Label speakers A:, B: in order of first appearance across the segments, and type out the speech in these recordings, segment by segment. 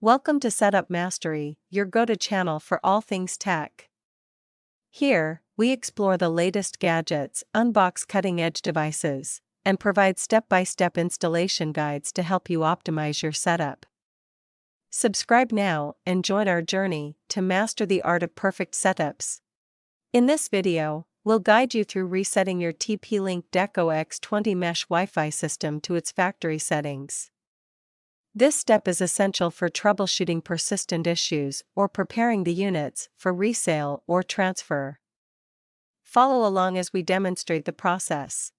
A: Welcome to Setup Mastery, your go-to channel for all things tech. Here, we explore the latest gadgets, unbox cutting-edge devices, and provide step-by-step installation guides to help you optimize your setup. Subscribe now and join our journey to master the art of perfect setups. In this video, we'll guide you through resetting your TP-Link Deco X55 mesh Wi-Fi system to its factory settings. This step is essential for troubleshooting persistent issues or preparing the units for resale or transfer. Follow along as we demonstrate the process.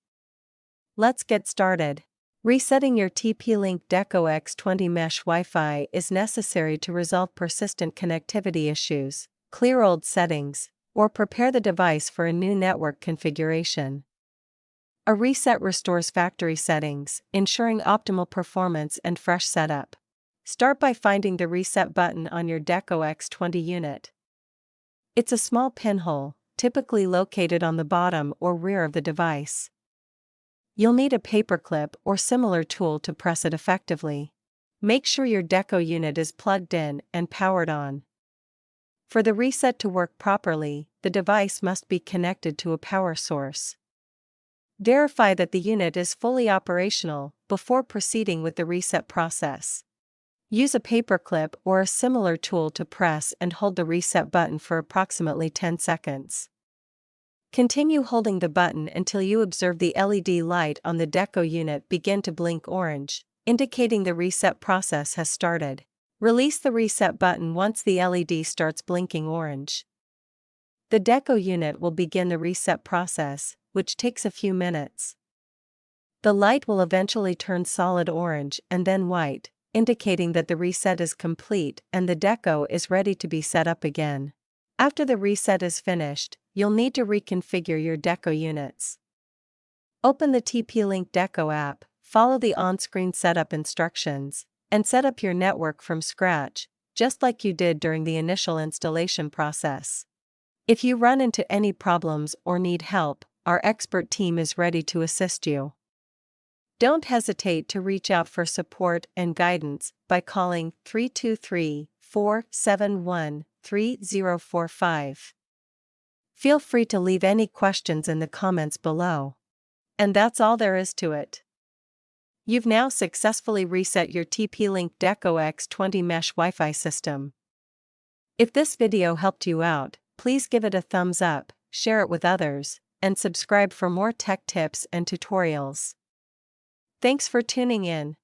A: Let's get started. Resetting your TP-Link Deco X55 mesh Wi-Fi is necessary to resolve persistent connectivity issues, clear old settings, or prepare the device for a new network configuration. A reset restores factory settings, ensuring optimal performance and fresh setup. Start by finding the reset button on your Deco X55 unit. It's a small pinhole, typically located on the bottom or rear of the device. You'll need a paperclip or similar tool to press it effectively. Make sure your Deco unit is plugged in and powered on. For the reset to work properly, the device must be connected to a power source. Verify that the unit is fully operational before proceeding with the reset process. Use a paperclip or a similar tool to press and hold the reset button for approximately 10 seconds. Continue holding the button until you observe the LED light on the Deco unit begin to blink orange, indicating the reset process has started. Release the reset button once the LED starts blinking orange. The Deco unit will begin the reset process, which takes a few minutes. The light will eventually turn solid orange and then white, indicating that the reset is complete and the Deco is ready to be set up again. After the reset is finished, you'll need to reconfigure your Deco units. Open the TP-Link Deco app, follow the on-screen setup instructions, and set up your network from scratch, just like you did during the initial installation process. If you run into any problems or need help, our expert team is ready to assist you. Don't hesitate to reach out for support and guidance by calling 323-471-3045. Feel free to leave any questions in the comments below. And that's all there is to it. You've now successfully reset your TP-Link Deco X55 mesh Wi-Fi system. If this video helped you out, please give it a thumbs up, share it with others, and subscribe for more tech tips and tutorials. Thanks for tuning in.